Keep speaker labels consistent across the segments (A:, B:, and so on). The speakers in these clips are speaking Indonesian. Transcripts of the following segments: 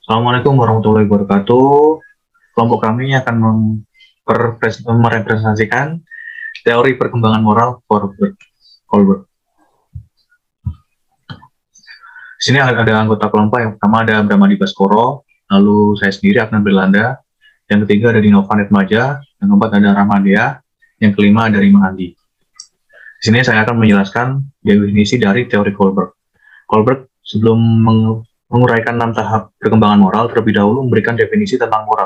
A: Assalamualaikum warahmatullahi wabarakatuh. Kelompok kami akan merepresentasikan teori perkembangan moral Kohlberg. Di sini ada anggota kelompok. Yang pertama ada Bramadi Baskoro, lalu saya sendiri Adnan Berlanda, yang ketiga ada Dinova Netmaja, yang keempat ada Rahmadea, yang kelima ada Rima Andi. Di sini saya akan menjelaskan definisi dari teori Kohlberg. Kohlberg sebelum menguraikan 6 tahap perkembangan moral, terlebih dahulu memberikan definisi tentang moral.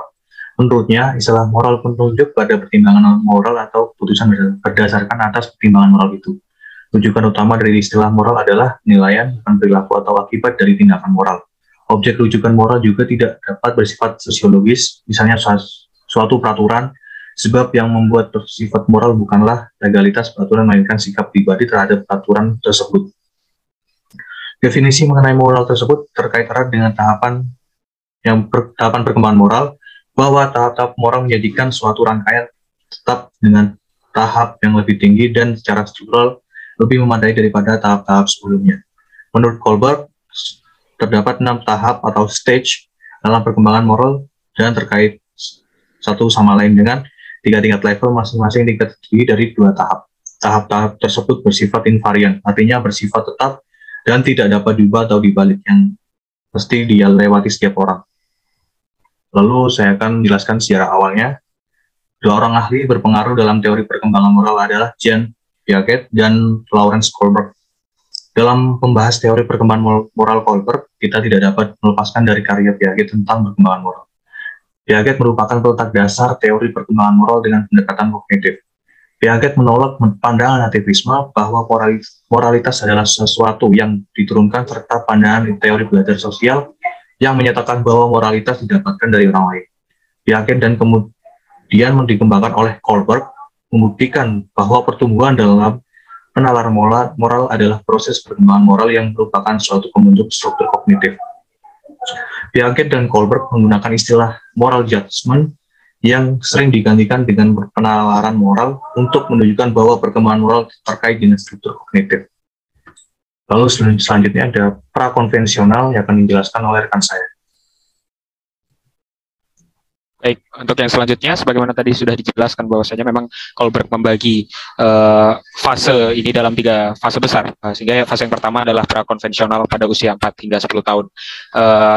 A: Menurutnya, istilah moral menunjuk pada pertimbangan moral atau putusan berdasarkan atas pertimbangan moral itu. Rujukan utama dari istilah moral adalah penilaian, bukan perilaku atau akibat dari tindakan moral. Objek rujukan moral juga tidak dapat bersifat sosiologis, misalnya suatu peraturan, sebab yang membuat bersifat moral bukanlah legalitas peraturan, melainkan sikap pribadi terhadap peraturan tersebut. Definisi mengenai moral tersebut terkait erat dengan tahapan perkembangan moral, bahwa tahap-tahap moral menjadikan suatu rangkaian tetap dengan tahap yang lebih tinggi dan secara struktural lebih memadai daripada tahap-tahap sebelumnya. Menurut Kohlberg, terdapat 6 tahap atau stage dalam perkembangan moral dan terkait satu sama lain dengan 3 tingkat level masing-masing terdiri dari 2 tahap. Tahap-tahap tersebut bersifat invarian, artinya bersifat tetap dan tidak dapat diubah atau dibalik, yang mesti dia lewati setiap orang. Lalu saya akan menjelaskan sejarah awalnya. 2 orang ahli berpengaruh dalam teori perkembangan moral adalah Jean Piaget dan Lawrence Kohlberg. Dalam membahas teori perkembangan moral Kohlberg, kita tidak dapat melepaskan dari karya Piaget tentang perkembangan moral. Piaget merupakan peletak dasar teori perkembangan moral dengan pendekatan kognitif. Piaget menolak pandangan aktivisme bahwa moralitas adalah sesuatu yang diturunkan, serta pandangan teori belajar sosial yang menyatakan bahwa moralitas didapatkan dari orang lain. Piaget dan kemudian dikembangkan oleh Kohlberg membuktikan bahwa pertumbuhan dalam penalaran moral adalah proses perkembangan moral yang merupakan suatu pembentuk struktur kognitif. Piaget dan Kohlberg menggunakan istilah moral judgment yang sering digantikan dengan penalaran moral untuk menunjukkan bahwa perkembangan moral terkait dengan struktur kognitif. Lalu selanjutnya ada prakonvensional yang akan dijelaskan oleh rekan saya.
B: Baik, untuk yang selanjutnya, sebagaimana tadi sudah dijelaskan bahwasanya memang Kohlberg membagi fase ini dalam 3 fase besar, sehingga fase yang pertama adalah prakonvensional pada usia 4 hingga 10 tahun.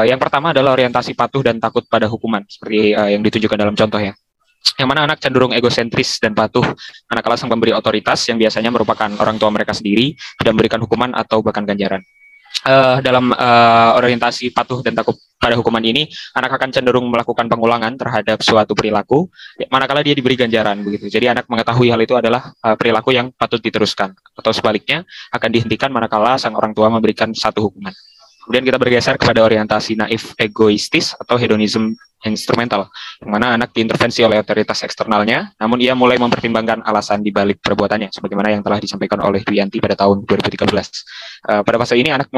B: Yang pertama adalah orientasi patuh dan takut pada hukuman, seperti yang ditunjukkan dalam contoh ya. Yang mana anak cenderung egosentris dan patuh, manakala sang pemberi otoritas yang biasanya merupakan orang tua mereka sendiri tidak memberikan hukuman atau bahkan ganjaran. Dalam orientasi patuh dan takut pada hukuman ini, anak akan cenderung melakukan pengulangan terhadap suatu perilaku, manakala dia diberi ganjaran begitu. Jadi anak mengetahui hal itu adalah perilaku yang patut diteruskan, atau sebaliknya akan dihentikan manakala sang orang tua memberikan satu hukuman. Kemudian kita bergeser kepada orientasi naif egoistis atau hedonism instrumental, yang mana anak diintervensi oleh otoritas eksternalnya, namun ia mulai mempertimbangkan alasan di balik perbuatannya, sebagaimana yang telah disampaikan oleh Dwianti pada tahun 2013. Pada fase ini anak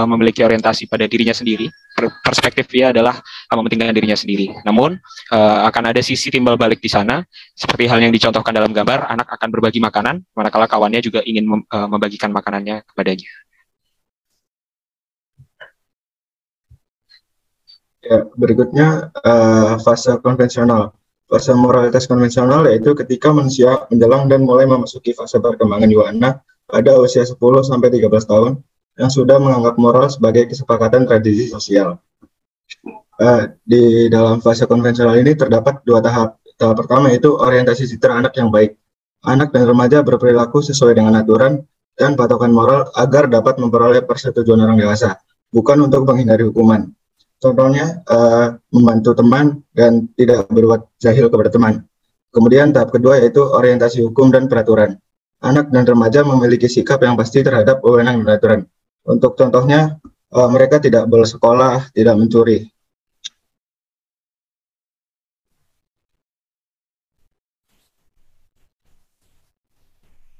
B: memiliki orientasi pada dirinya sendiri, perspektif dia adalah mementingkan dirinya sendiri. Namun akan ada sisi timbal balik di sana, seperti hal yang dicontohkan dalam gambar, anak akan berbagi makanan, manakala kawannya juga ingin membagikan makanannya kepadanya.
C: Ya, berikutnya fase konvensional. Fase moralitas konvensional yaitu ketika manusia menjelang dan mulai memasuki fase perkembangan jiwa pada usia 10-13 tahun yang sudah menganggap moral sebagai kesepakatan tradisi sosial. Di dalam fase konvensional ini terdapat 2 tahap. Tahap pertama yaitu orientasi citra anak yang baik. Anak dan remaja berperilaku sesuai dengan aturan dan patokan moral agar dapat memperoleh persetujuan orang dewasa, bukan untuk menghindari hukuman. Contohnya, membantu teman dan tidak berbuat jahil kepada teman. Kemudian tahap kedua yaitu orientasi hukum dan peraturan. Anak dan remaja memiliki sikap yang pasti terhadap wewenang dan aturan. Untuk contohnya, mereka tidak bolos sekolah, tidak mencuri.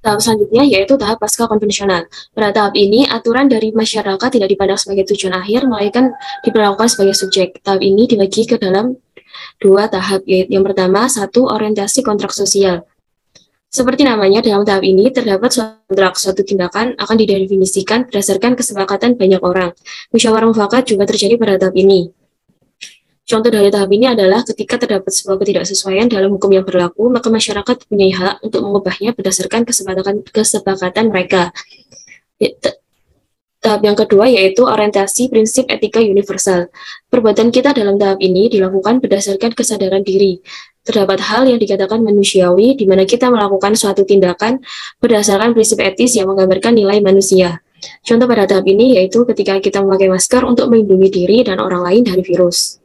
D: Tahap selanjutnya yaitu tahap pasca konvensional. Pada tahap ini, aturan dari masyarakat tidak dipandang sebagai tujuan akhir, melainkan diperlakukan sebagai subjek. Tahap ini dibagi ke dalam 2 tahap, yaitu yang pertama, 1. Orientasi kontrak sosial. Seperti namanya, dalam tahap ini terdapat suatu tindakan akan didefinisikan berdasarkan kesepakatan banyak orang. Musyawarah mufakat juga terjadi pada tahap ini. Contoh dari tahap ini adalah ketika terdapat sebuah ketidaksesuaian dalam hukum yang berlaku, maka masyarakat mempunyai hak untuk mengubahnya berdasarkan kesepakatan mereka. Tahap yang kedua yaitu orientasi prinsip etika universal. Perbuatan kita dalam tahap ini dilakukan berdasarkan kesadaran diri. Terdapat hal yang dikatakan manusiawi di mana kita melakukan suatu tindakan berdasarkan prinsip etis yang menggambarkan nilai manusia. Contoh pada tahap ini yaitu ketika kita memakai masker untuk melindungi diri dan orang lain dari virus.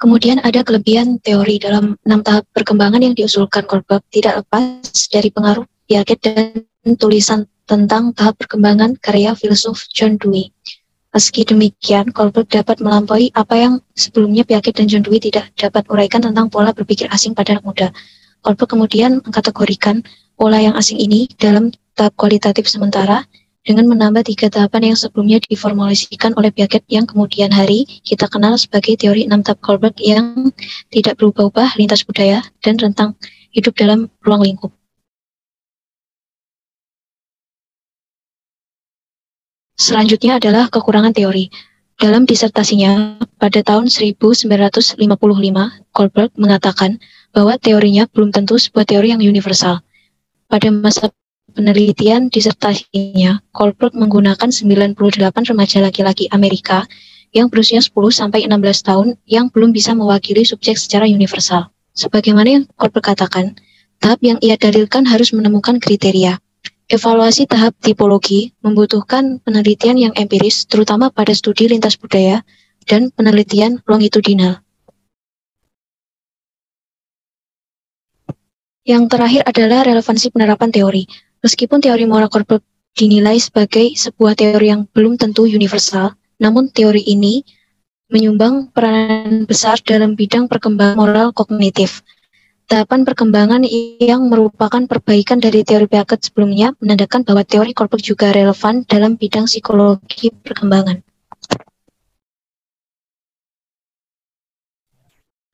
E: Kemudian ada kelebihan teori dalam 6 tahap perkembangan yang diusulkan Kohlberg tidak lepas dari pengaruh Piaget dan tulisan tentang tahap perkembangan karya filsuf John Dewey. Meski demikian, Kohlberg dapat melampaui apa yang sebelumnya Piaget dan John Dewey tidak dapat uraikan tentang pola berpikir asing pada anak muda. Kohlberg kemudian mengkategorikan pola yang asing ini dalam tahap kualitatif sementara, dengan menambah 3 tahapan yang sebelumnya diformulasikan oleh Piaget yang kemudian hari kita kenal sebagai teori 6 tahap Kohlberg yang tidak berubah-ubah lintas budaya dan rentang hidup dalam ruang lingkup. Selanjutnya adalah kekurangan teori. Dalam disertasinya pada tahun 1955, Kohlberg mengatakan bahwa teorinya belum tentu sebuah teori yang universal. Pada masa penelitian disertasinya, Kohlberg menggunakan 98 remaja laki-laki Amerika yang berusia 10-16 tahun yang belum bisa mewakili subjek secara universal. Sebagaimana yang Kohlberg katakan, tahap yang ia dalilkan harus menemukan kriteria. Evaluasi tahap tipologi membutuhkan penelitian yang empiris, terutama pada studi lintas budaya dan penelitian longitudinal. Yang terakhir adalah relevansi penerapan teori. Meskipun teori moral Kohlberg dinilai sebagai sebuah teori yang belum tentu universal, namun teori ini menyumbang peranan besar dalam bidang perkembangan moral kognitif. Tahapan perkembangan yang merupakan perbaikan dari teori Piaget sebelumnya menandakan bahwa teori Kohlberg juga relevan dalam bidang psikologi perkembangan.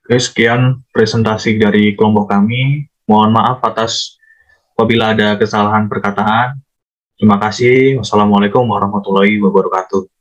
A: Oke, sekian presentasi dari kelompok kami. Mohon maaf atas apabila ada kesalahan perkataan. Terima kasih. Wassalamualaikum warahmatullahi wabarakatuh.